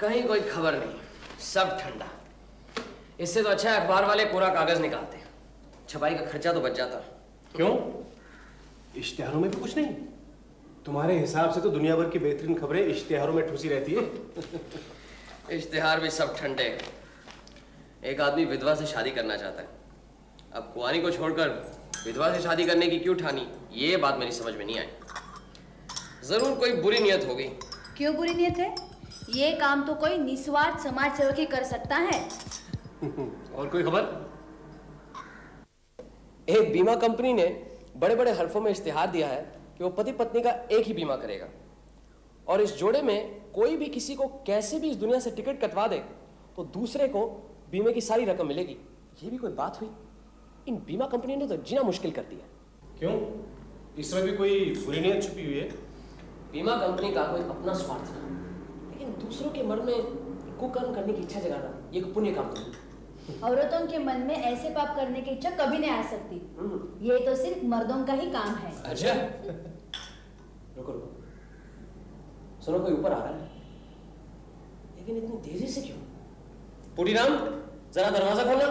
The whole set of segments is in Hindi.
कहीं कोई खबर नहीं, सब ठंडा। इससे तो अच्छा है अखबार वाले पूरा कागज निकालते, छपाई का खर्चा तो बच जाता। क्यों? इश्तिहारों में भी कुछ नहीं? तुम्हारे हिसाब से तो दुनिया भर की बेहतरीन खबरें इश्तिहारों में ठूसी रहती है। इश्तिहार भी सब ठंडे। एक आदमी विधवा से शादी करना चाहता है, अब कुंवारी को छोड़कर विधवा से शादी करने की क्यों ठानी, ये बात मेरी समझ में नहीं आई। जरूर कोई बुरी नियत होगी। क्यों बुरी नियत है? ये काम तो कोई निस्वार्थ समाज सेवक ही कर सकता है। और कोई खबर? एक बीमा कंपनी ने बड़े बड़े हरफों में इश्तिहार दिया है कि वो पति पत्नी का एक ही बीमा करेगा, और इस जोड़े में कोई भी किसी को कैसे भी इस दुनिया से टिकट कटवा दे तो दूसरे को बीमे की सारी रकम मिलेगी। ये भी कोई बात हुई? इन बीमा कंपनियों ने तो जीना मुश्किल कर दिया। क्यों? इसमें भी कोई बुरी नियत छुपी हुई है? बीमा कंपनी का कोई अपना स्वार्थ ना, लेकिन दूसरों के मन में कुकर्म करने की इच्छा जगाना ये एक पुण्य काम नहीं। औरतों के मन में ऐसे पाप करने की इच्छा कभी नहीं आ सकती। ये तो सिर्फ मर्दों का ही काम है। अच्छा, रुको रुको, सुनो कोई ऊपर आ रहा है, लेकिन इतनी तेजी से क्यों? पुटीराम, जरा दरवाजा खोलना।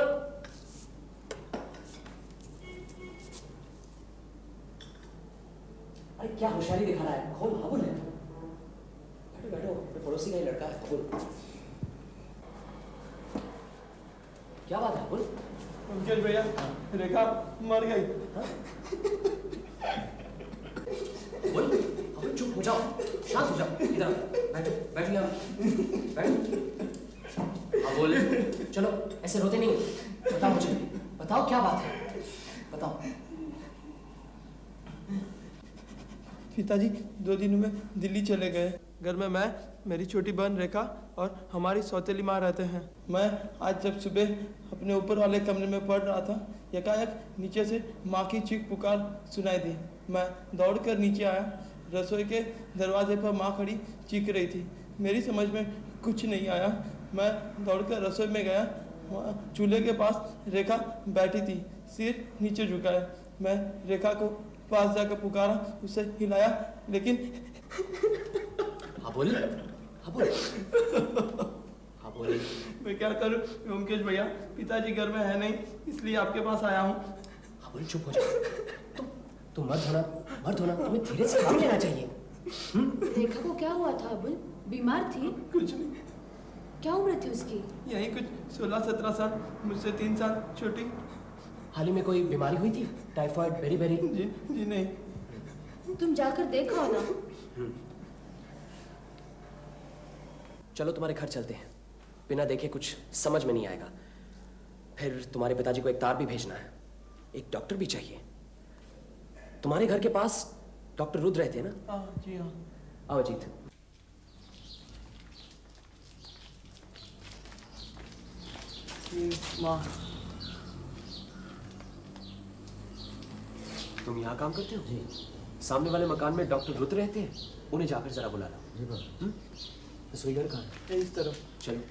अरे क्या होशियारी दिखा रहा है, खोल। हाबुल है, बैठो बैठो, अपने पड़ोसी का ही लड़का है। हाबुल, क्या बात है हाबुल? मुकेश भैया, रेखा मर गई। बोल, हाबुल चुप हो जाओ, शांत हो जाओ, इधर बैठो, बैठो यहाँ, बैठो। हाबुल, चलो ऐसे रोते नहीं, बताओ मुझे, बताओ क्या बात है, बताओ। पिताजी 2 दिन में दिल्ली चले गए। घर में मैं, मेरी छोटी बहन रेखा और हमारी सौतेली माँ रहते हैं। मैं आज जब सुबह अपने ऊपर वाले कमरे में पढ़ रहा था, एकाएक नीचे से माँ की चीख पुकार सुनाई दी। मैं दौड़कर नीचे आया। रसोई के दरवाजे पर माँ खड़ी चीख रही थी। मेरी समझ में कुछ नहीं आया। मैं दौड़कर रसोई में गया। वहाँ चूल्हे के पास रेखा बैठी थी, सिर नीचे झुकाए। मैं रेखा को पास जाकर पुकारा, उसे हिलाया, लेकिन हाबुल, हाबुल, हाबुल, मैं क्या करूं ओमकेश भैया, पिताजी घर में है नहीं, इसलिए आपके पास आया हूं। हाबुल चुप हो जाओ, तुम मत होना, तुम्हें धीरे से काम लेना चाहिए। रेखा को क्या हुआ था अबुल? बीमार थी? कुछ नहीं, क्या उम्र थी उसकी? यही कुछ 16-17 साल, मुझसे 3 साल छोटी। हाल ही में कोई बीमारी हुई थी, टाइफाइड, बेरी? जी नहीं। तुम जाकर देखो ना। चलो तुम्हारे घर चलते हैं, बिना देखे कुछ समझ में नहीं आएगा। फिर तुम्हारे पिताजी को एक तार भी भेजना है, एक डॉक्टर भी चाहिए। तुम्हारे घर के पास डॉक्टर रुद्र रहते हैं ना? हाँ जी हाँ। आओ अजीत। माँ, तुम यहाँ काम करते हो? जी। सामने वाले मकान में डॉक्टर रुद्र रहते हैं, उन्हें जाकर जरा बुला लो। जी। रसोई घर कहाँ है? इस तरफ। चलो।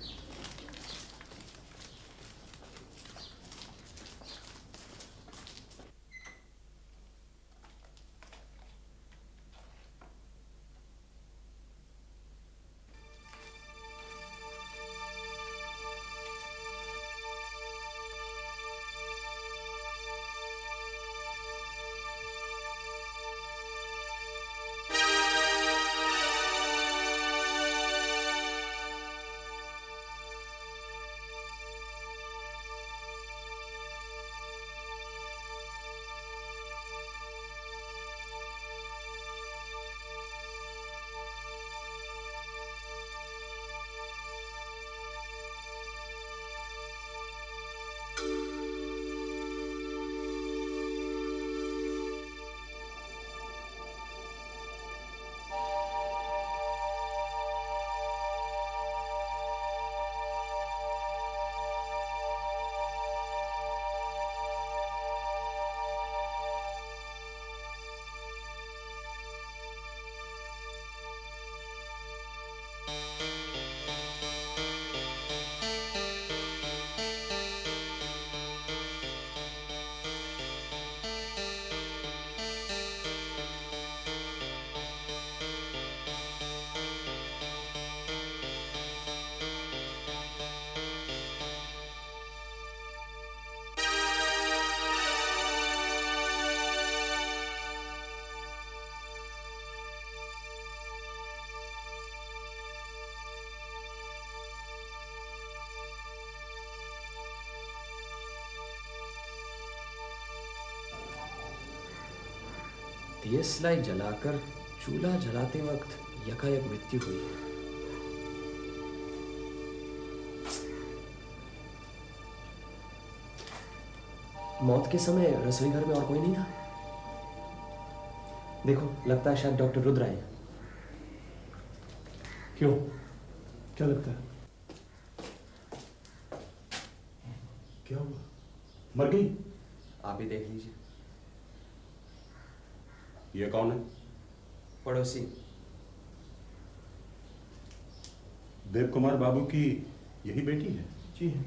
दियसलाई जलाकर चूल्हा जलाते वक्त यकायक मृत्यु हुई है। मौत के समय रसोई घर में और कोई नहीं था। देखो, लगता है शायद डॉक्टर रुद्र आए। क्यों, क्या लगता है? क्या हुआ? मर गई? आप भी देख लीजिए। ये कौन है? पड़ोसी। देव कुमार बाबू की यही बेटी है? जी हाँ।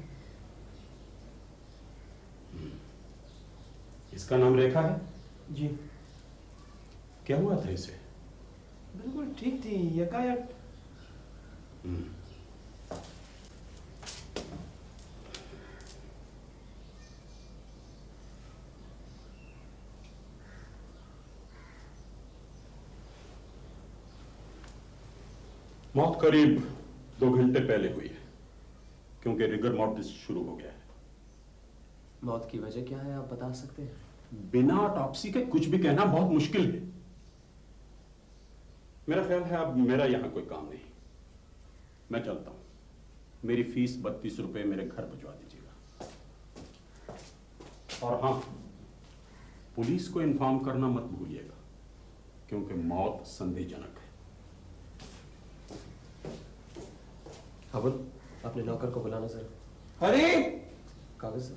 इसका नाम रेखा है? जी। क्या हुआ था इसे? बिल्कुल ठीक थी, यकायक। मौत करीब 2 घंटे पहले हुई है, क्योंकि रिगर मॉर्टिस शुरू हो गया है। मौत की वजह क्या है, आप बता सकते हैं? बिना ऑटोप्सी के कुछ भी कहना बहुत मुश्किल है। मेरा ख्याल है अब मेरा यहां कोई काम नहीं, मैं चलता हूं। मेरी फीस 32 रुपए मेरे घर भिजवा दीजिएगा। और हाँ, पुलिस को इन्फॉर्म करना मत भूलिएगा, क्योंकि मौत संदेहजनक है। अबुल, अपने नौकर को बुलाना सर। अरे कागज सर।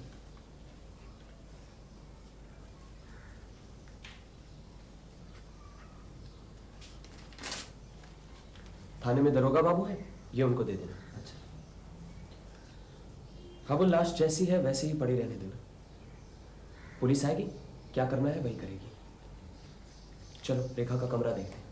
थाने में दरोगा बाबू है, ये उनको दे देना। अच्छा। अबुल, लाश जैसी है वैसे ही पड़ी रहने देना। पुलिस आएगी, क्या करना है वही करेगी। चलो रेखा का कमरा देखते हैं।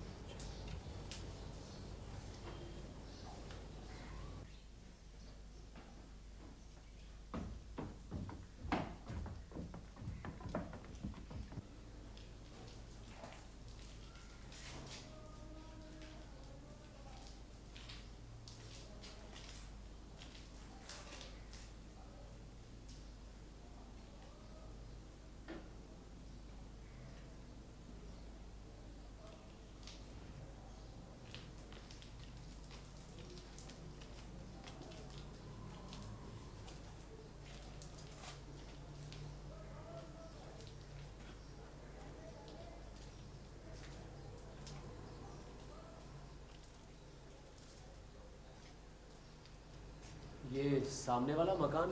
ये सामने वाला मकान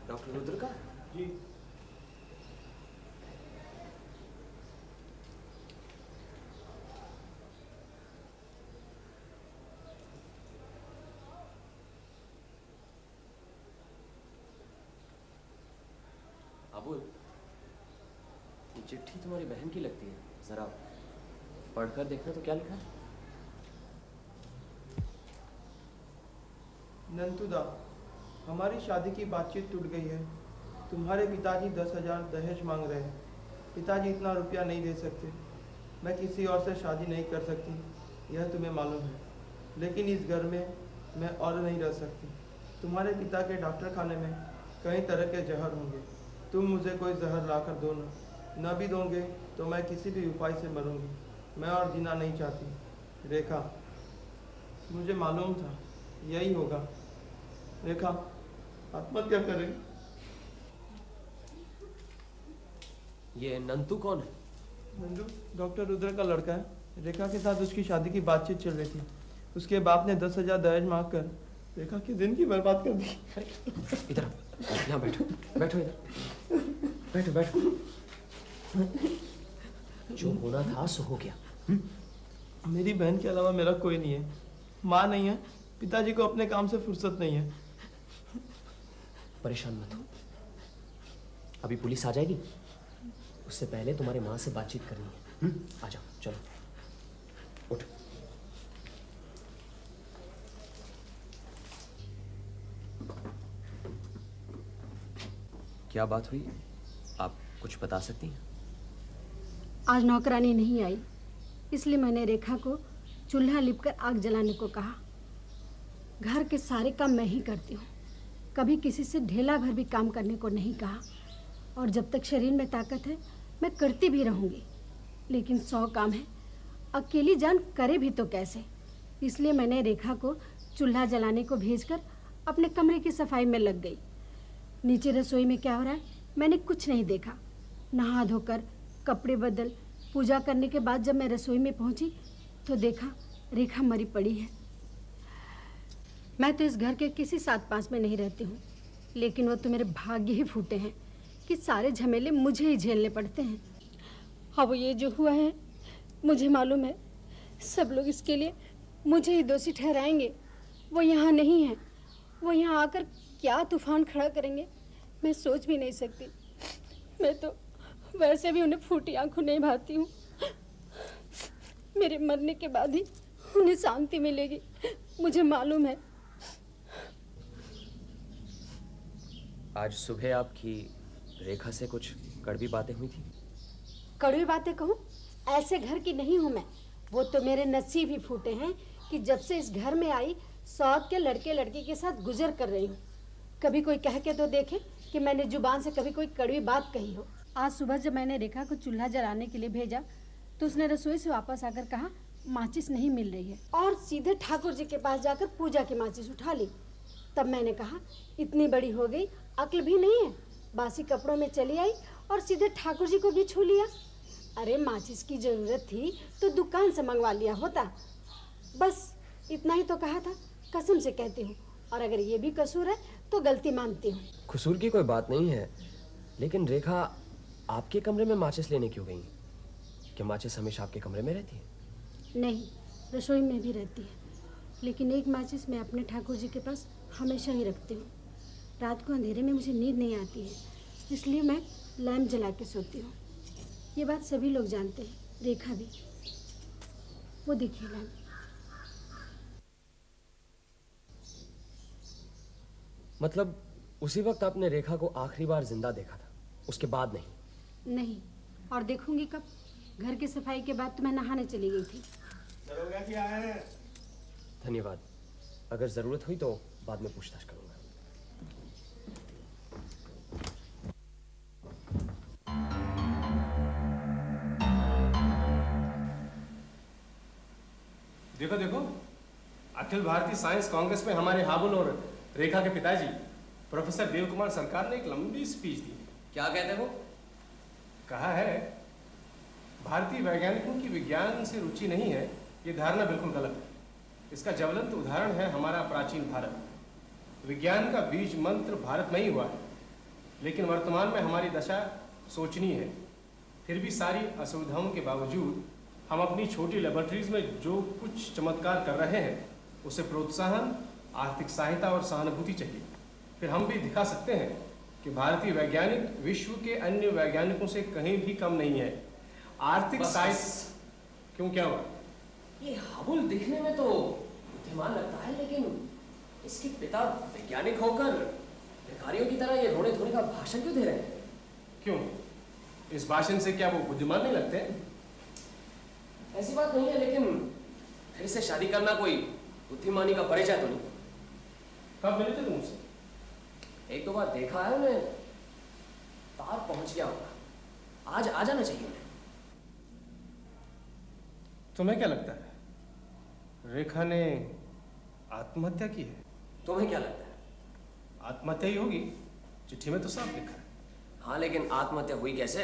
डॉक्टर रुद्र का? जी। अबुल, ये चिट्ठी तुम्हारी बहन की लगती है, जरा पढ़कर देखना तो क्या लिखा है। नंतुदा, हमारी शादी की बातचीत टूट गई है। तुम्हारे पिताजी 10,000 दहेज मांग रहे हैं। पिताजी इतना रुपया नहीं दे सकते। मैं किसी और से शादी नहीं कर सकती, यह तुम्हें मालूम है। लेकिन इस घर में मैं और नहीं रह सकती। तुम्हारे पिता के डॉक्टर खाने में कई तरह के जहर होंगे। तुम मुझे कोई जहर ला कर दो न भी दोगे तो मैं किसी भी उपाय से मरूंगी। मैं और जीना नहीं चाहती। रेखा, मुझे मालूम था यही होगा। रेखा, आत्महत्या करें। ये नंतू कौन है? नंदू डॉक्टर रुद्र का लड़का है। रेखा के साथ उसकी शादी की बातचीत चल रही थी। उसके बाप ने 10,000 दहेज मांग कर रेखा की जिंदगी बर्बाद कर दी। इधर यहाँ बैठो, बैठो इधर, बैठो बैठो। जो होना था सो हो गया। मेरी बहन के अलावा मेरा कोई नहीं है। माँ नहीं है, पिताजी को अपने काम से फुर्सत नहीं है। परेशान मत हो, अभी पुलिस आ जाएगी, उससे पहले तुम्हारे माँ से बातचीत करनी है। आ जाओ, चलो उठ। क्या बात हुई, आप कुछ बता सकती हैं? आज नौकरानी नहीं आई, इसलिए मैंने रेखा को चूल्हा लिपकर आग जलाने को कहा। घर के सारे काम मैं ही करती हूँ, कभी किसी से ढेला भर भी काम करने को नहीं कहा। और जब तक शरीर में ताकत है मैं करती भी रहूँगी। लेकिन 100 काम है, अकेली जान करे भी तो कैसे। इसलिए मैंने रेखा को चूल्हा जलाने को भेजकर अपने कमरे की सफाई में लग गई। नीचे रसोई में क्या हो रहा है मैंने कुछ नहीं देखा। नहा धोकर कपड़े बदल पूजा करने के बाद जब मैं रसोई में पहुंची तो देखा रेखा मरी पड़ी है। मैं तो इस घर के किसी 7-5 में नहीं रहती हूँ, लेकिन वो तो मेरे भाग्य ही फूटे हैं कि सारे झमेले मुझे ही झेलने पड़ते हैं। अब ये जो हुआ है मुझे मालूम है सब लोग इसके लिए मुझे ही दोषी ठहराएंगे। वो यहाँ नहीं है, वो यहाँ आकर क्या तूफान खड़ा करेंगे मैं सोच भी नहीं सकती। मैं तो वैसे भी उन्हें फूटी आंखों नहीं भाती हूँ। मेरे मरने के बाद ही उन्हें शांति मिलेगी, मुझे मालूम है। आज सुबह आपकी रेखा से कुछ कड़वी बातें हुई थी? कड़वी बातें कहूँ? ऐसे घर की नहीं हूँ मैं। वो तो मेरे नसीब ही फूटे हैं कि जब से इस घर में आई सौत के लड़के लड़की के साथ गुजर कर रही हूँ। कभी कोई कह के तो देखे कि मैंने जुबान से कभी कोई कड़वी बात कही हो। आज सुबह जब मैंने रेखा को चूल्हा जलाने के लिए भेजा तो उसने रसोई से वापस आकर कहा माचिस नहीं मिल रही है, और सीधे ठाकुर जी के पास जाकर पूजा की माचिस उठा ली। तब मैंने कहा इतनी बड़ी हो गई अक्ल भी नहीं है, बासी कपड़ों में चली आई और सीधे ठाकुर जी को भी छू लिया। अरे माचिस की जरूरत थी तो दुकान से मंगवा लिया होता। बस इतना ही तो कहा था, कसम से कहती हूँ। और अगर ये भी कसूर है तो गलती मानती हूँ। कसूर की कोई बात नहीं है, लेकिन रेखा आपके कमरे में माचिस लेने क्यों गई? क्या माचिस हमेशा आपके कमरे में रहती है? नहीं, रसोई में भी रहती है, लेकिन एक माचिस मैं अपने ठाकुर जी के पास हमेशा ही रखती हूँ। रात को अंधेरे में मुझे नींद नहीं आती है, इसलिए मैं लैम्प जला के सोती हूँ। ये बात सभी लोग जानते हैं, रेखा भी। वो देखिए लैम्प। मतलब उसी वक्त आपने रेखा को आखिरी बार जिंदा देखा था, उसके बाद नहीं? नहीं, और देखूंगी कब? घर की सफाई के बाद तो मैं नहाने चली गई थी। दरोगा क्या है? धन्यवाद। अगर जरूरत हुई तो बाद में पूछताछ करूंगा। देखो देखो, अखिल भारतीय साइंस कांग्रेस में हमारे हाबुल और रेखा के पिताजी प्रोफेसर देव कुमार सरकार ने एक लंबी स्पीच दी। क्या कहते हो? कहा है भारतीय वैज्ञानिकों की विज्ञान से रुचि नहीं है, ये धारणा बिल्कुल गलत है। इसका ज्वलंत उदाहरण है हमारा प्राचीन भारत। विज्ञान का बीज मंत्र भारत में ही हुआ है, लेकिन वर्तमान में हमारी दशा सोचनीय है। फिर भी सारी असुविधाओं के बावजूद हम अपनी छोटी लेबोरेटरीज में जो कुछ चमत्कार कर रहे हैं उसे प्रोत्साहन, आर्थिक सहायता और सहानुभूति चाहिए। फिर हम भी दिखा सकते हैं कि भारतीय वैज्ञानिक विश्व के अन्य वैज्ञानिकों से कहीं भी कम नहीं है। आर्थिक सहायता क्यों, क्या हुआ? ये हाबुल दिखने में तो बुद्धिमान लगता है, लेकिन इसके पिता वैज्ञानिक होकर भिखारियों की तरह ये रोने धोने का भाषण क्यों दे रहे हैं? क्यों, इस भाषण से क्या वो बुद्धिमान नहीं लगते? ऐसी बात नहीं है, लेकिन फिर से शादी करना कोई बुद्धिमानी का परिचय तो नहीं। कब मिले थे तुमसे? 1-2 बार देखा है उन्हें, तार पहुंच गया होगा। आज आ जाना चाहिए उन्हें। तुम्हें क्या लगता है, रेखा ने आत्महत्या की है? तुम्हें क्या लगता है? आत्महत्या ही होगी, चिट्ठी में तो साफ लिखा है। हाँ, लेकिन आत्महत्या हुई कैसे?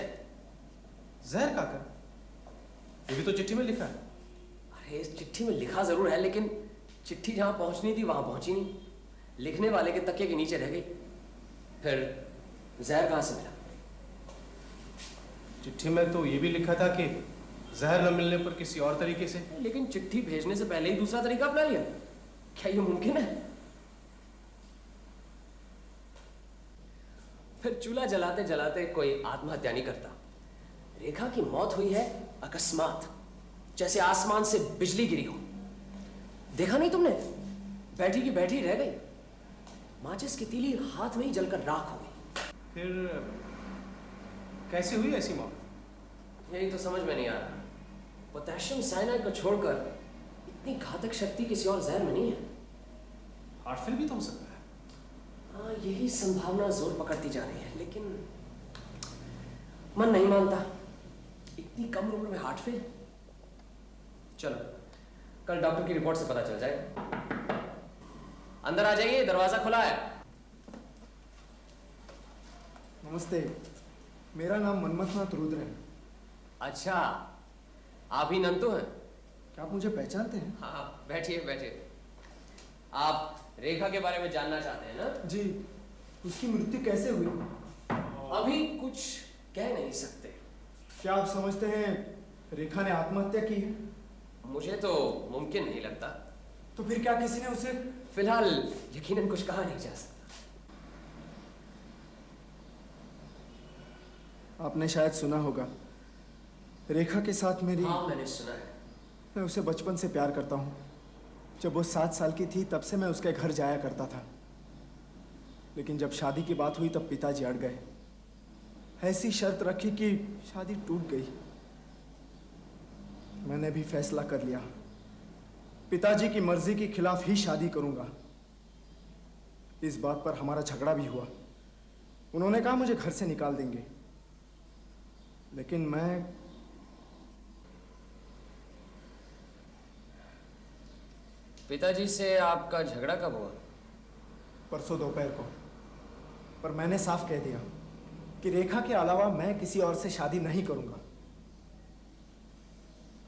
जहर खाकर, ये भी तो चिट्ठी में लिखा है। अरे इस चिट्ठी में लिखा जरूर है, लेकिन चिट्ठी जहां पहुंचनी थी वहां पहुंची नहीं, लिखने वाले के तकिए के नीचे रह गई। फिर जहर कहां से मिला? चिट्ठी में तो ये भी लिखा था कि जहर न मिलने पर किसी और तरीके से। लेकिन चिट्ठी भेजने से पहले ही दूसरा तरीका अपना लिया, क्या ये मुमकिन है? फिर चूल्हा जलाते जलाते कोई आत्महत्या नहीं करता। रेखा की मौत हुई है अकस्मात, जैसे आसमान से बिजली गिरी हो। देखा नहीं तुमने? बैठी की बैठी रह गई, माचिस की तीली हाथ में ही जलकर राख हो गई। फिर कैसे हुई ऐसी मौत? यही तो समझ में नहीं आ रहा। पोटेशियम साइनाइड को छोड़कर इतनी घातक शक्ति किसी और जहर में नहीं है। हार्ट फेल भी तो हो सकता है। हाँ, यही संभावना जोर पकड़ती जा रही है, लेकिन मन नहीं मानता। इतनी कम उम्र में हार्ट फेल। चलो कल डॉक्टर की रिपोर्ट से पता चल जाएगा। अंदर आ जाइए, दरवाजा खुला है। नमस्ते, मेरा नाम मनमथनाथ रुद्र है। अच्छा, आप ही नंतु हैं? क्या आप मुझे पहचानते हैं? हाँ, बैठिए बैठिए। आप रेखा के बारे में जानना चाहते हैं ना? जी, उसकी मृत्यु कैसे हुई? अभी कुछ कह नहीं सकते। क्या आप समझते हैं रेखा ने आत्महत्या की है? मुझे तो मुमकिन नहीं लगता। तो फिर क्या किसी ने उसे? फिलहाल यकीनन कुछ कहा नहीं जा सकता। आपने शायद सुना होगा, रेखा के साथ मेरी। हाँ, मैंने सुना है। मैं उसे बचपन से प्यार करता हूँ। जब वो 7 साल की थी तब से मैं उसके घर जाया करता था। लेकिन जब शादी की बात हुई तब पिताजी अड़ गए। ऐसी शर्त रखी कि शादी टूट गई। मैंने भी फैसला कर लिया, पिताजी की मर्जी के खिलाफ ही शादी करूंगा। इस बात पर हमारा झगड़ा भी हुआ। उन्होंने कहा मुझे घर से निकाल देंगे, लेकिन मैं पिताजी से आपका झगड़ा कब हुआ? परसों दोपहर को। पर मैंने साफ कह दिया कि रेखा के अलावा मैं किसी और से शादी नहीं करूंगा।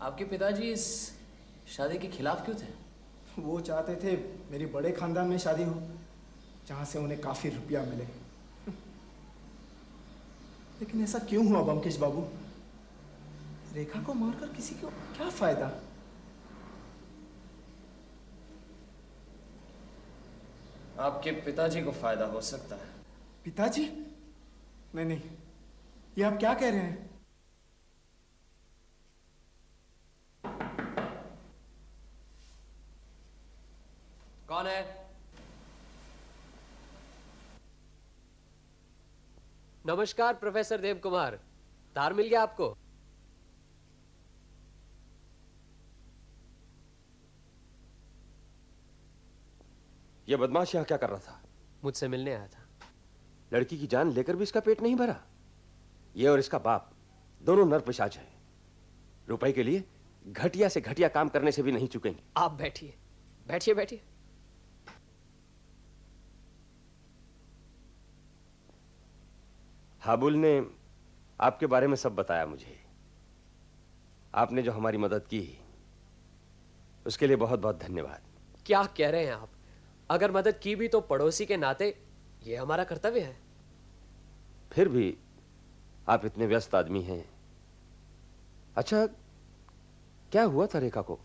आपके पिताजी इस शादी के खिलाफ क्यों थे? वो चाहते थे मेरी बड़े खानदान में शादी हो, जहां से उन्हें काफी रुपया मिले। लेकिन ऐसा क्यों हुआ बमकेश बाबू? रेखा को मारकर किसी को क्या फायदा? आपके पिताजी को फायदा हो सकता है। पिताजी? नहीं नहीं, ये आप क्या कह रहे हैं? कौन है? नमस्कार प्रोफेसर देव कुमार, तार मिल गया आपको? यह बदमाश यहां क्या कर रहा था? मुझसे मिलने आया था। लड़की की जान लेकर भी इसका पेट नहीं भरा? यह और इसका बाप दोनों नरपिशाच हैं। रुपए के लिए घटिया से घटिया काम करने से भी नहीं चुकेंगे। आप बैठिए बैठिए बैठिए। हाबुल ने आपके बारे में सब बताया मुझे। आपने जो हमारी मदद की उसके लिए बहुत बहुत धन्यवाद। क्या कह रहे हैं आप? अगर मदद की भी तो पड़ोसी के नाते यह हमारा कर्तव्य है। फिर भी आप इतने व्यस्त आदमी हैं। अच्छा, क्या हुआ था रेखा को?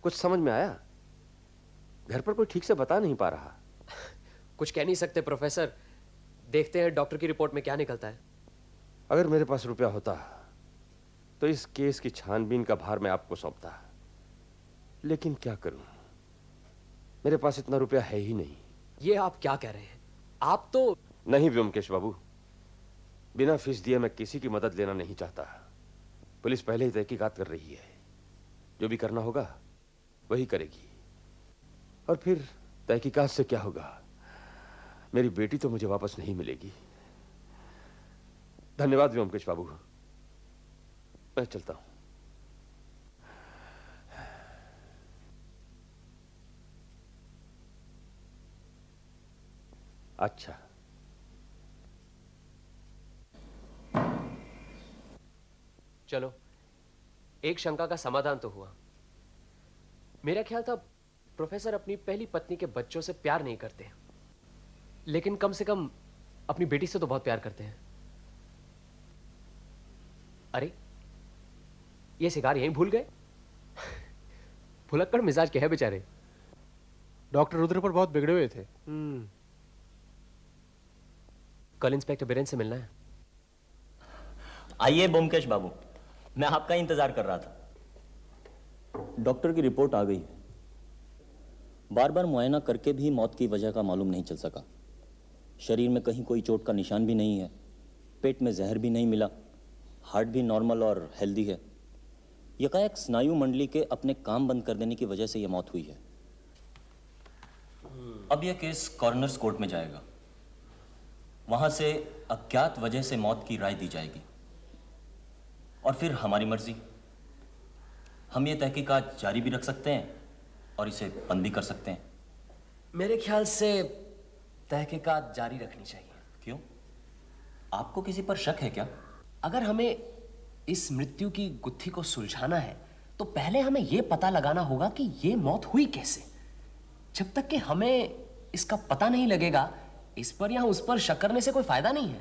कुछ समझ में आया? घर पर कोई ठीक से बता नहीं पा रहा। कुछ कह नहीं सकते प्रोफेसर, देखते हैं डॉक्टर की रिपोर्ट में क्या निकलता है। अगर मेरे पास रुपया होता तो इस केस की छानबीन का भार मैं आपको सौंपता, लेकिन क्या करूं, मेरे पास इतना रुपया है ही नहीं। ये आप क्या कह रहे हैं? आप तो... नहीं व्योमकेश बाबू, बिना फीस दिए मैं किसी की मदद लेना नहीं चाहता। पुलिस पहले ही तहकीकात कर रही है, जो भी करना होगा वही करेगी। और फिर तहकीकात से क्या होगा? मेरी बेटी तो मुझे वापस नहीं मिलेगी। धन्यवाद व्योमकेश बाबू, मैं चलता हूं। अच्छा, चलो, एक शंका का समाधान तो हुआ। मेरा ख्याल था प्रोफेसर अपनी पहली पत्नी के बच्चों से प्यार नहीं करते, लेकिन कम से कम अपनी बेटी से तो बहुत प्यार करते हैं। अरे, ये सिगार यहीं भूल गए? भुलक्कड़ मिजाज के है बेचारे। डॉक्टर रुद्र पर बहुत बिगड़े हुए थे। कल इंस्पेक्टर बिरेन से मिलना है। आइए ब्योमकेश बाबू, मैं आपका इंतजार कर रहा था। डॉक्टर की रिपोर्ट आ गई है। बार बार मुआयना करके भी मौत की वजह का मालूम नहीं चल सका। शरीर में कहीं कोई चोट का निशान भी नहीं है, पेट में जहर भी नहीं मिला, हार्ट भी नॉर्मल और हेल्दी है। यकायक स्नायु मंडली के अपने काम बंद कर देने की वजह से यह मौत हुई है। अब यह केस कॉर्नर्स कोर्ट में जाएगा, वहां से अज्ञात वजह से मौत की राय दी जाएगी। और फिर हमारी मर्जी। हम ये तहकीकात जारी भी रख सकते हैं और इसे बंद भी कर सकते हैं। मेरे ख्याल से तहकीकात जारी रखनी चाहिए। क्यों? आपको किसी पर शक है क्या? अगर हमें इस मृत्यु की गुत्थी को सुलझाना है तो पहले हमें यह पता लगाना होगा कि यह मौत हुई कैसे। जब तक कि हमें इसका पता नहीं लगेगा, इस पर या उस पर शक करने से कोई फायदा नहीं है।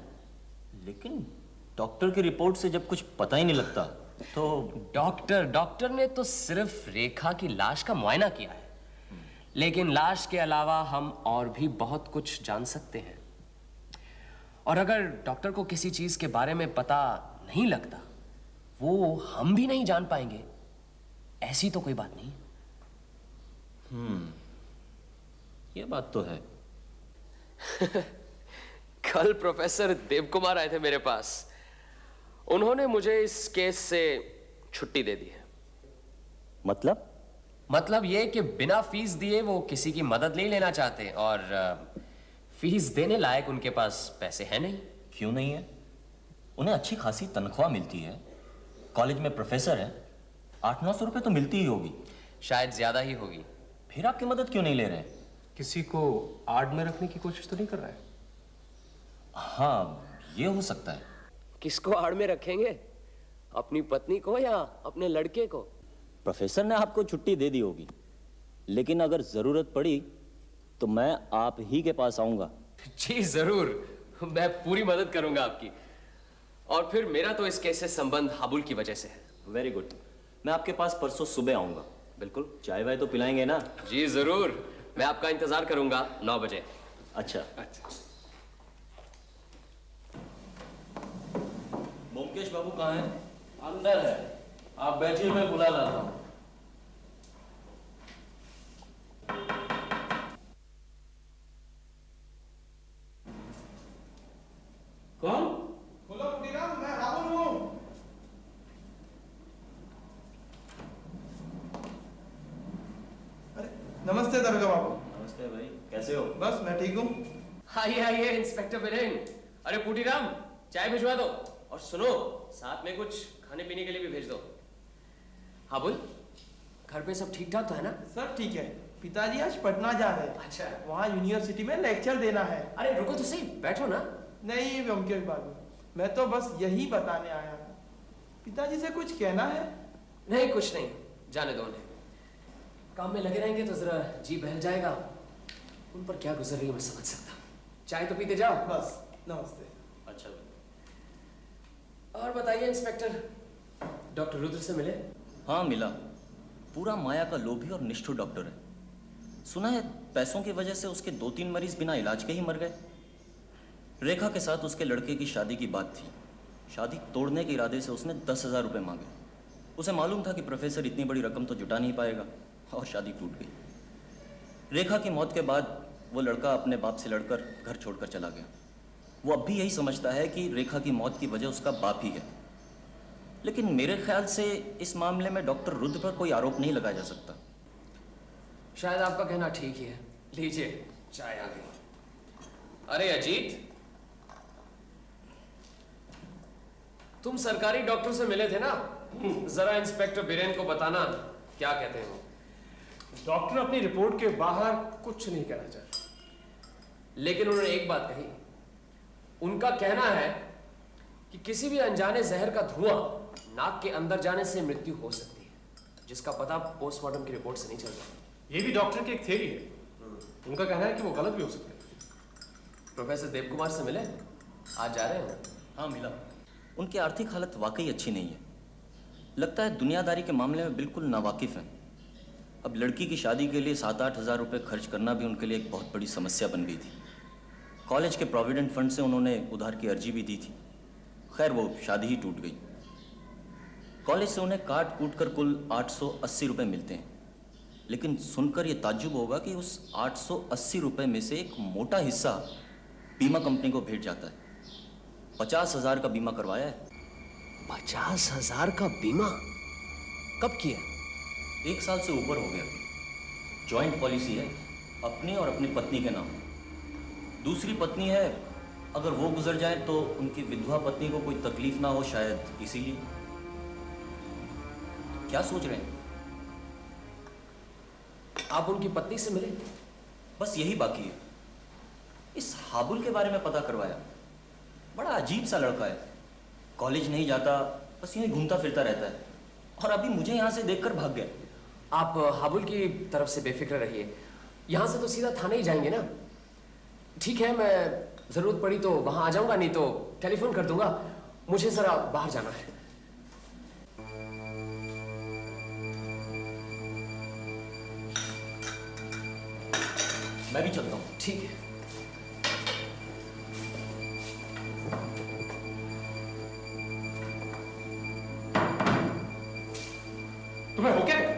लेकिन डॉक्टर की रिपोर्ट से जब कुछ पता ही नहीं लगता तो डॉक्टर ने तो सिर्फ रेखा की लाश का मुआयना किया है, लेकिन लाश के अलावा हम और भी बहुत कुछ जान सकते हैं। और अगर डॉक्टर को किसी चीज के बारे में पता नहीं लगता, वो हम भी नहीं जान पाएंगे। ऐसी तो कोई बात नहीं। ये बात तो है। कल प्रोफेसर देवकुमार आए थे मेरे पास। उन्होंने मुझे इस केस से छुट्टी दे दी है। मतलब ये कि बिना फीस दिए वो किसी की मदद नहीं लेना चाहते, और फीस देने लायक उनके पास पैसे हैं नहीं। क्यों नहीं है? उन्हें अच्छी खासी तनख्वाह मिलती है, कॉलेज में प्रोफेसर है, 800-900 रुपए तो मिलती ही होगी। शायद ज्यादा ही होगी। फिर आपकी मदद क्यों नहीं ले रहे? किसी को आड़ में रखने की कोशिश तो नहीं कर रहा है? हाँ, ये हो सकता है। किसको आड़ में रखेंगे? अपनी पत्नी को या अपने लड़के को? प्रोफेसर ने आपको छुट्टी दे दी होगी, लेकिन अगर जरूरत पड़ी तो मैं आप ही के पास आऊंगा। जी जरूर, मैं पूरी मदद करूंगा आपकी। और फिर मेरा तो इस केस से संबंध हाबुल की वजह से है। Very good. मैं आपके पास परसों सुबह आऊंगा। बिल्कुल। चाय वाय तो पिलाएंगे ना? जी जरूर, मैं आपका इंतजार करूंगा 9 बजे। अच्छा। ब्योमकेश बाबू कहाँ हैं? अंदर है, आप बैठिए, मैं बुला लाता हूँ। कौन? खोलो मुदीराम, मैं राहुल हूँ। अरे नमस्ते दरोगा बाबू। नमस्ते भाई, कैसे हो? बस मैं ठीक हूँ। आइए आइए इंस्पेक्टर बिरेन। अरे पूटीराम, चाय भिजवा दो, और सुनो, साथ में कुछ खाने पीने के लिए भी भेज दो। हाँ बोल, घर पे सब ठीक ठाक तो है ना? सब ठीक है। पिताजी आज पटना जा रहे हैं। अच्छा। वहाँ यूनिवर्सिटी में लेक्चर देना है। अरे रुको तो सही, बैठो ना। नहीं ब्योमकेश बाबू, मैं तो बस यही बताने आया था। पिताजी से कुछ कहना है? नहीं कुछ नहीं, जाने दो उन्हें। काम में लगे रहेंगे तो जरा जी बहल जाएगा। उन पर क्या गुजर रही है मैं समझ सकता। चाय तो पीते जाओ। बस, नमस्ते। अच्छा भाई। और बताइए इंस्पेक्टर, डॉक्टर रुद्र से मिले? हाँ मिला। पूरा माया का लोभी और निष्ठुर डॉक्टर है। सुना है पैसों की वजह से उसके 2-3 मरीज बिना इलाज के ही मर गए। रेखा के साथ उसके लड़के की शादी की बात थी। शादी तोड़ने के इरादे से उसने 10,000 रुपये मांगे। उसे मालूम था कि प्रोफेसर इतनी बड़ी रकम तो जुटा नहीं पाएगा, और शादी टूट गई। रेखा की मौत के बाद वो लड़का अपने बाप से लड़कर घर छोड़कर चला गया। वो अब भी यही समझता है कि रेखा की मौत की वजह उसका बाप ही है। लेकिन मेरे ख्याल से इस मामले में डॉक्टर रुद्र पर कोई आरोप नहीं लगाया जा सकता। शायद आपका कहना ठीक ही है। लीजिए, चाय आ गई। अरे अजीत, तुम सरकारी डॉक्टर से मिले थे ना? जरा इंस्पेक्टर बिरेन को बताना क्या कहते हैं वो। डॉक्टर अपनी रिपोर्ट के बाहर कुछ नहीं कहना चाहते, लेकिन उन्होंने एक बात कही। उनका कहना है कि किसी भी अनजाने जहर का धुआं नाक के अंदर जाने से मृत्यु हो सकती है, जिसका पता पोस्टमार्टम की रिपोर्ट से नहीं चलता। ये भी डॉक्टर की एक थ्योरी है। उनका कहना है कि वो गलत भी हो सकते हैं। प्रोफेसर देवकुमार से मिले? आज जा रहे हैं? हाँ मिला। उनकी आर्थिक हालत वाकई अच्छी नहीं है। लगता है दुनियादारी के मामले में बिल्कुल नावाकिफ हैं। अब लड़की की शादी के लिए 7-8 हज़ार रुपये खर्च करना भी उनके लिए एक बहुत बड़ी समस्या बन गई थी। कॉलेज के प्रोविडेंट फंड से उन्होंने उधार की अर्जी भी दी थी। खैर वो शादी ही टूट गई। कॉलेज से उन्हें काट कूट कर कुल 880 रुपये मिलते हैं। लेकिन सुनकर ये ताज्जुब होगा कि उस 880 रुपये में से एक मोटा हिस्सा बीमा कंपनी को भेज जाता है। 50,000 का बीमा करवाया है। 50,000 का बीमा? कब किया? 1 साल से ऊपर हो गया। जॉइंट पॉलिसी है, अपनी और अपनी पत्नी के नाम। दूसरी पत्नी है, अगर वो गुजर जाए तो उनकी विधवा पत्नी को कोई तकलीफ ना हो, शायद इसीलिए। क्या सोच रहे हैं? आप उनकी पत्नी से मिले? बस यही बाकी है। इस हाबुल के बारे में पता करवाया। बड़ा अजीब सा लड़का है, कॉलेज नहीं जाता, बस यूं ही घूमता फिरता रहता है, और अभी मुझे यहाँ से देखकर भाग गया। आप हाबुल की तरफ से बेफिक्र रहिए, यहाँ से तो सीधा थाने ही जाएंगे ना। ठीक है, मैं जरूरत पड़ी तो वहां आ जाऊंगा, नहीं तो टेलीफोन कर दूंगा। मुझे जरा बाहर जाना है। मैं भी चलता हूँ। ठीक है। तुम्हें हो क्या गया?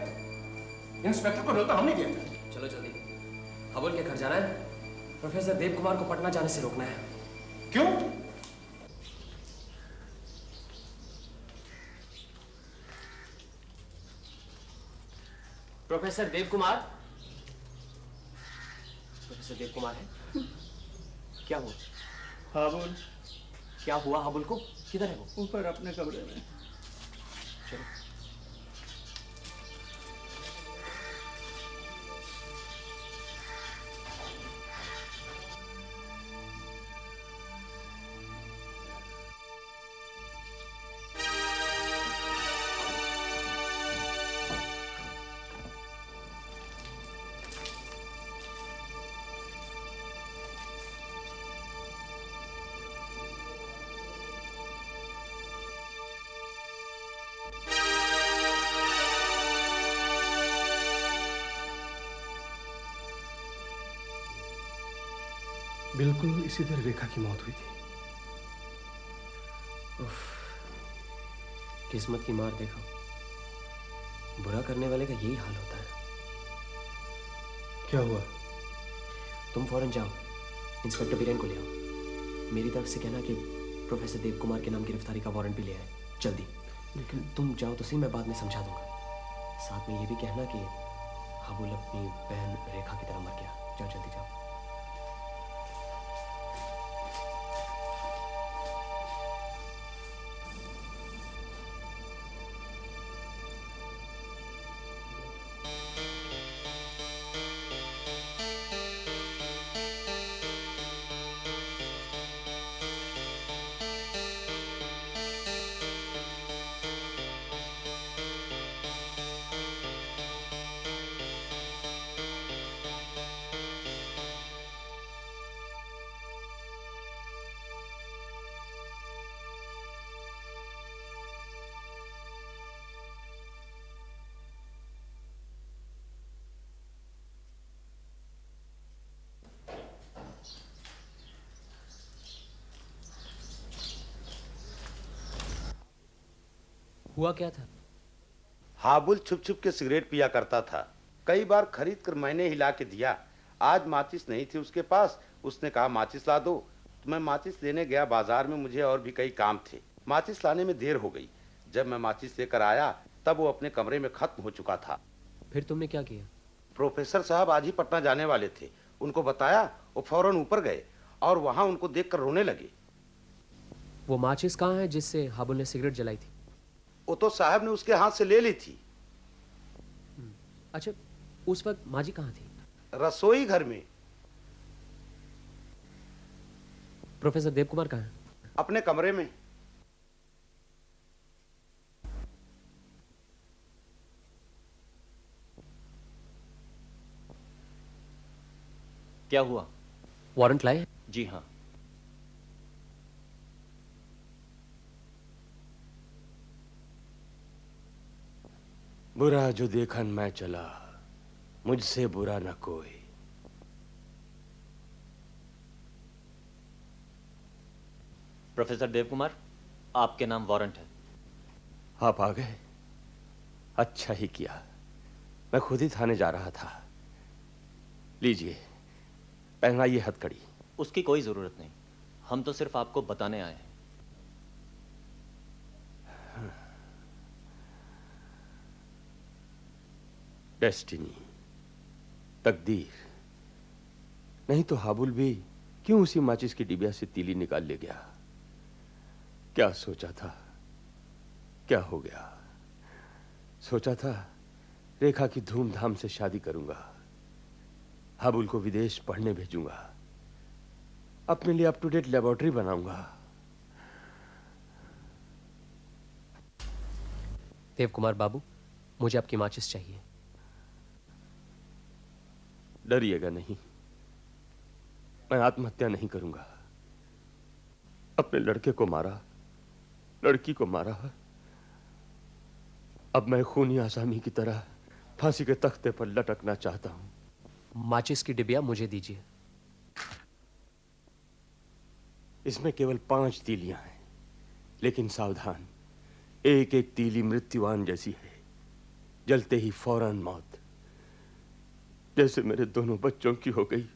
इंस्पेक्टर को न्योता हम नहीं दिया था। चलो जल्दी, हाबुल के घर जाना है। प्रोफेसर देव कुमार को पटना जाने से रोकना है। क्यों? प्रोफेसर देव कुमार, प्रोफेसर देव कुमार है? क्या हुआ? हाबुल क्या हुआ हाबुल को? किधर है वो? ऊपर अपने कमरे में। चलो। बिल्कुल इसी तरह रेखा की मौत हुई थी। उफ, किस्मत की मार देखो। बुरा करने वाले का यही हाल होता है। क्या हुआ? तुम फौरन जाओ, इंस्पेक्टर बीरेन को ले आओ। मेरी तरफ से कहना कि प्रोफेसर देव कुमार के नाम गिरफ्तारी का वारंट भी ले आए जल्दी। लेकिन तुम जाओ तो सही, मैं बाद में समझा दूंगा। साथ में ये भी कहना कि हाबुल अपनी बहन रेखा की तरह मर गया। जाओ जल्दी जाओ। हुआ क्या था? हाबुल छुप छुप के सिगरेट पिया करता था। कई बार खरीद कर मैंने हिला के दिया। आज माचिस नहीं थी उसके पास। उसने कहा माचिस ला दो, तो मैं माचिस लेने गया बाजार में। मुझे और भी कई काम थे। माचिस लाने में देर हो गई। जब मैं माचिस लेकर आया तब वो अपने कमरे में खत्म हो चुका था। फिर तुमने क्या किया? प्रोफेसर साहब आज ही पटना जाने वाले थे। उनको बताया, वो फौरन ऊपर गए और वहां उनको देखकर रोने लगे। वो माचिस कहाँ है जिससे हाबुल ने सिगरेट जलाई थी? वो तो साहब ने उसके हाथ से ले ली थी। अच्छा, उस वक्त माँ जी कहाँ थी? रसोई घर में। प्रोफेसर देव कुमार कहाँ है? अपने कमरे में। क्या हुआ? वारंट लाए? जी हाँ। बुरा जो देखन मैं चला, मुझसे बुरा न कोई। प्रोफेसर देव कुमार, आपके नाम वारंट है। आप आ गए, अच्छा ही किया। मैं खुद ही थाने जा रहा था। लीजिए, पहनाइए हथकड़ी। उसकी कोई जरूरत नहीं, हम तो सिर्फ आपको बताने आए हैं। डेस्टिनी, तकदीर। नहीं तो हाबुल भी क्यों उसी माचिस की डिबिया से तीली निकाल ले गया? क्या सोचा था, क्या हो गया? सोचा था रेखा की धूमधाम से शादी करूंगा, हाबुल को विदेश पढ़ने भेजूंगा, अपने लिए अप टू डेट लेबोरेटरी बनाऊंगा। देव कुमार बाबू, मुझे आपकी माचिस चाहिए। डरिएगा नहीं, मैं आत्महत्या नहीं करूंगा। अपने लड़के को मारा, लड़की को मारा, अब मैं खूनी आसामी की तरह फांसी के तख्ते पर लटकना चाहता हूं। माचिस की डिबिया मुझे दीजिए। इसमें केवल 5 तीलियां हैं, लेकिन सावधान, एक एक तीली मृत्युवान जैसी है, जलते ही फौरन मौत, जैसे मेरे दोनों बच्चों की हो गई।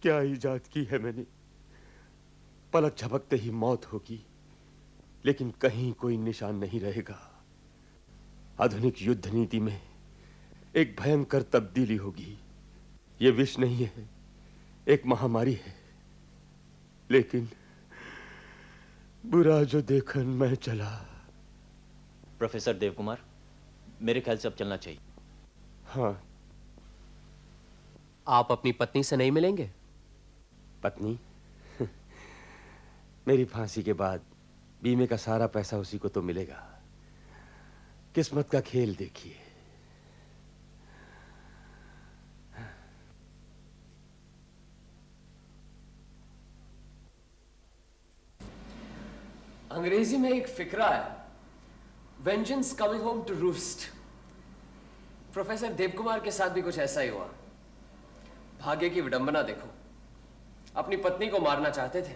क्या इजाद की है मैंने, पलक झपकते ही मौत होगी, लेकिन कहीं कोई निशान नहीं रहेगा। आधुनिक युद्ध नीति में एक भयंकर तब्दीली होगी। यह विष नहीं है, एक महामारी है, लेकिन बुरा जो देखन मैं चला। प्रोफेसर देवकुमार, मेरे ख्याल से अब चलना चाहिए। हाँ। आप अपनी पत्नी से नहीं मिलेंगे? पत्नी? मेरी फांसी के बाद बीमे का सारा पैसा उसी को तो मिलेगा। किस्मत का खेल देखिए। अंग्रेजी में एक फिक्रा है, vengeance coming home to roost. Professor Devkumar के साथ भी कुछ ऐसा ही हुआ। भाग्य की विडंबना देखो, अपनी पत्नी को मारना चाहते थे,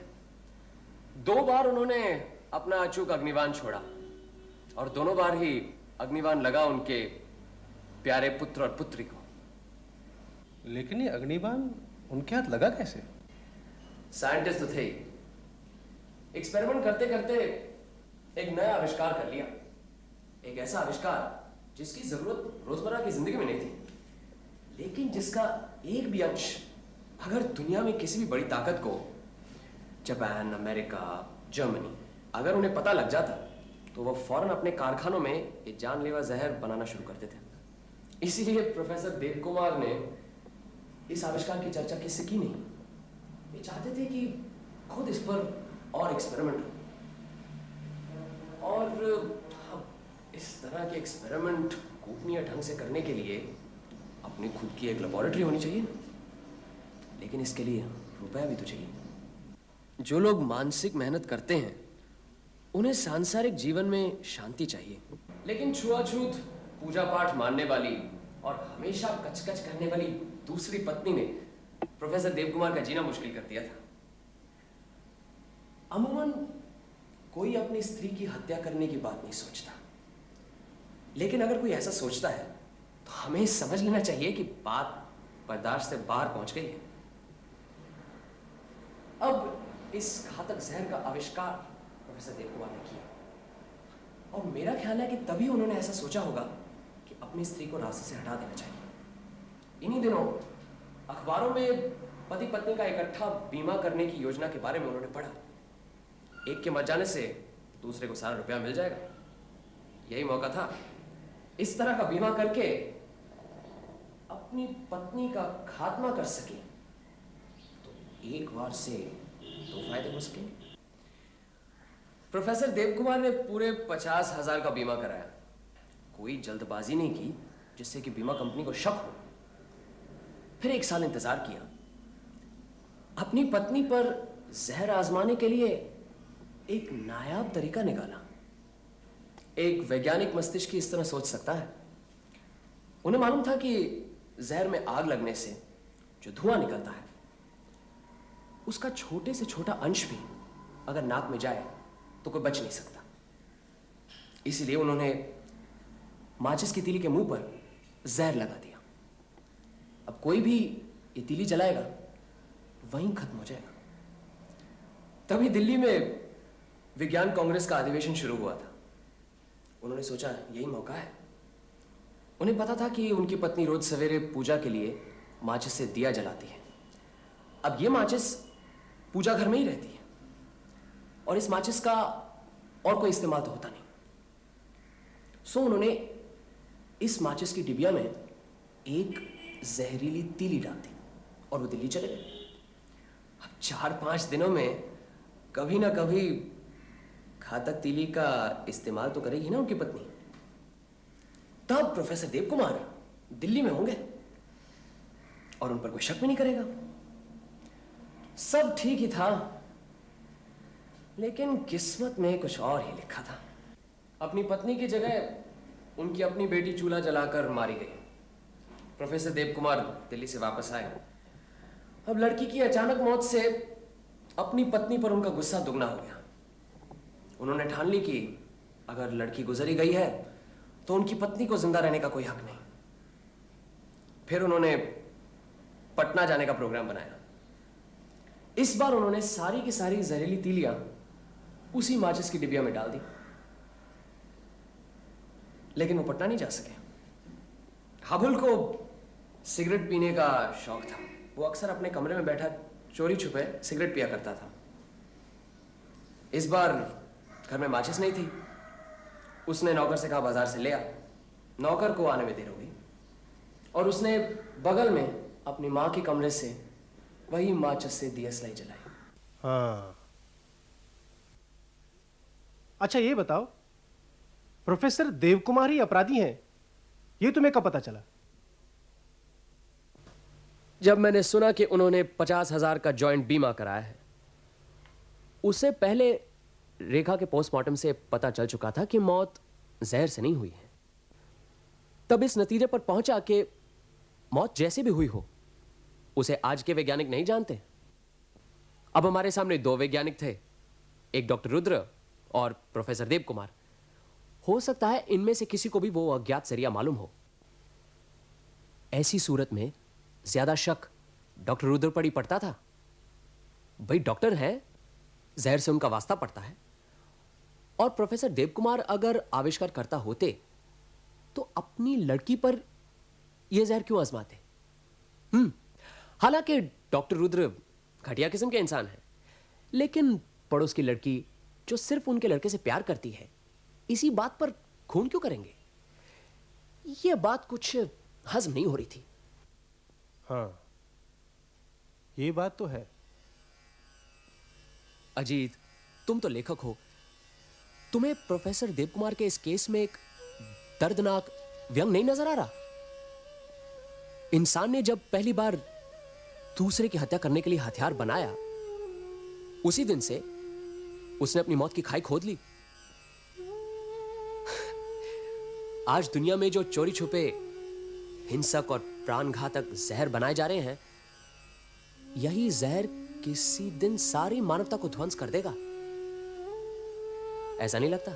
2 बार उन्होंने अपना अचूक अग्निबाण छोड़ा, और दोनों बार ही अग्निबाण लगा उनके प्यारे पुत्र और पुत्री को। लेकिन ये अग्निबाण उनके हाथ लगा कैसे? साइंटिस्ट तो थे ही, एक्सपेरिमेंट करते करते एक नया आविष्कार कर लिया। एक ऐसा आविष्कार जिसकी जरूरत रोजमर्रा की जिंदगी में नहीं थी, लेकिन जिसका एक भी अंश अगर दुनिया में किसी भी बड़ी ताकत को, जापान, अमेरिका, जर्मनी, अगर उन्हें पता लग जाता तो वो फौरन अपने कारखानों में ये जानलेवा जहर बनाना शुरू करते थे। इसीलिए प्रोफेसर देवकुमार ने इस आविष्कार की चर्चा किससे की नहीं। वे चाहते थे कि खुद इस पर और एक्सपेरिमेंट हो, और इस तरह के एक्सपेरिमेंट गोपनीय ढंग से करने के लिए अपनी खुद की एक लेबोरेटरी होनी चाहिए ना। लेकिन इसके लिए रुपया भी तो चाहिए। जो लोग मानसिक मेहनत करते हैं उन्हें सांसारिक जीवन में शांति चाहिए, लेकिन छुआछूत, पूजा पाठ मानने वाली और हमेशा कचकच करने वाली दूसरी पत्नी ने प्रोफेसर देवकुमार का जीना मुश्किल कर दिया था। अमूमन कोई अपनी स्त्री की हत्या करने की बात नहीं सोचता, लेकिन अगर कोई ऐसा सोचता है तो हमें समझ लेना चाहिए कि बात बर्दाश्त से बाहर पहुंच गई है। अब इस घातक जहर का आविष्कार प्रोफेसर देवकुमार ने किया, और मेरा ख्याल है कि तभी उन्होंने ऐसा सोचा होगा कि अपनी स्त्री को रास्ते से हटा देना चाहिए। इन्हीं दिनों अखबारों में पति पत्नी का इकट्ठा बीमा करने की योजना के बारे में उन्होंने पढ़ा। एक के मर जाने से दूसरे को सारा रुपया मिल जाएगा, यही मौका था। इस तरह का बीमा करके अपनी पत्नी का खात्मा कर सके तो एक बार से 2 फायदे हो सकेंगे। प्रोफेसर देवकुमार ने पूरे 50,000 का बीमा कराया। कोई जल्दबाजी नहीं की जिससे कि बीमा कंपनी को शक हो। फिर 1 साल इंतजार किया। अपनी पत्नी पर जहर आजमाने के लिए एक नायाब तरीका निकाला। एक वैज्ञानिक मस्तिष्क इस तरह सोच सकता है। उन्हें मालूम था कि जहर में आग लगने से जो धुआं निकलता है उसका छोटे से छोटा अंश भी अगर नाक में जाए तो कोई बच नहीं सकता। इसीलिए उन्होंने माचिस की तीली के मुंह पर जहर लगा दिया। अब कोई भी ये तीली जलाएगा वहीं खत्म हो जाएगा। तभी दिल्ली में विज्ञान कांग्रेस का अधिवेशन शुरू हुआ था। उन्होंने सोचा यही मौका है। उन्हें पता था कि उनकी पत्नी रोज सवेरे पूजा के लिए माचिस से दिया जलाती है, अब ये माचिस पूजा घर में ही रहती है और इस माचिस का और कोई इस्तेमाल तो होता नहीं। सो उन्होंने इस माचिस की डिबिया में एक जहरीली तीली डाल दी और वो दिल्ली चले गए। अब 4-5 दिनों में कभी ना कभी घातक तीली का इस्तेमाल तो करेगी ना उनकी पत्नी। तब प्रोफेसर देव कुमार दिल्ली में होंगे और उन पर कोई शक भी नहीं करेगा। सब ठीक ही था, लेकिन किस्मत में कुछ और ही लिखा था। अपनी पत्नी की जगह उनकी अपनी बेटी चूल्हा जलाकर मारी गई। प्रोफेसर देव कुमार दिल्ली से वापस आए। अब लड़की की अचानक मौत से अपनी पत्नी पर उनका गुस्सा दुगना हो गया। उन्होंने ठान ली कि अगर लड़की गुजरी गई है तो उनकी पत्नी को जिंदा रहने का कोई हक नहीं। फिर उन्होंने पटना जाने का प्रोग्राम बनाया। इस बार उन्होंने सारी की सारी जहरीली तीलियां उसी माचिस की डिबिया में डाल दी, लेकिन वो पटना नहीं जा सके। हाबुल को सिगरेट पीने का शौक था। वो अक्सर अपने कमरे में बैठा चोरी छुपे सिगरेट पिया करता था। इस बार घर में माचिस नहीं थी। उसने नौकर से कहा बाजार से ले आ। नौकर को आने में देर हो गई और उसने बगल में अपनी मां के कमरे से वही माचिस से दियसलाई जलाई। हाँ, अच्छा ये बताओ, प्रोफेसर देवकुमार ही अपराधी हैं, ये तुम्हें कब पता चला? जब मैंने सुना कि उन्होंने 50,000 का जॉइंट बीमा कराया है। उससे पहले रेखा के पोस्टमार्टम से पता चल चुका था कि मौत जहर से नहीं हुई है। तब इस नतीजे पर पहुंचा कि मौत जैसे भी हुई हो उसे आज के वैज्ञानिक नहीं जानते। अब हमारे सामने 2 वैज्ञानिक थे, एक डॉक्टर रुद्र और प्रोफेसर देव कुमार। हो सकता है इनमें से किसी को भी वो अज्ञात जरिया मालूम हो। ऐसी सूरत में ज्यादा शक डॉक्टर रुद्र पर ही पड़ता था। भाई डॉक्टर हैं, जहर से उनका वास्ता पड़ता है। और प्रोफेसर देव कुमार अगर आविष्कार करता होते तो अपनी लड़की पर यह जहर क्यों आजमाते? हालांकि डॉक्टर रुद्र घटिया किस्म के इंसान हैं, लेकिन पड़ोस की लड़की जो सिर्फ उनके लड़के से प्यार करती है, इसी बात पर खून क्यों करेंगे? यह बात कुछ हजम नहीं हो रही थी। हाँ, ये बात तो है। अजीत, तुम तो लेखक हो। तुम्हें प्रोफेसर देव कुमार के इस केस में एक दर्दनाक व्यंग नहीं नजर आ रहा? इंसान ने जब पहली बार दूसरे की हत्या करने के लिए हथियार बनाया, उसी दिन से उसने अपनी मौत की खाई खोद ली। आज दुनिया में जो चोरी छुपे हिंसक और प्राणघातक जहर बनाए जा रहे हैं, यही जहर किसी दिन सारी मानवता को ध्वंस कर देगा। ऐसा नहीं लगता?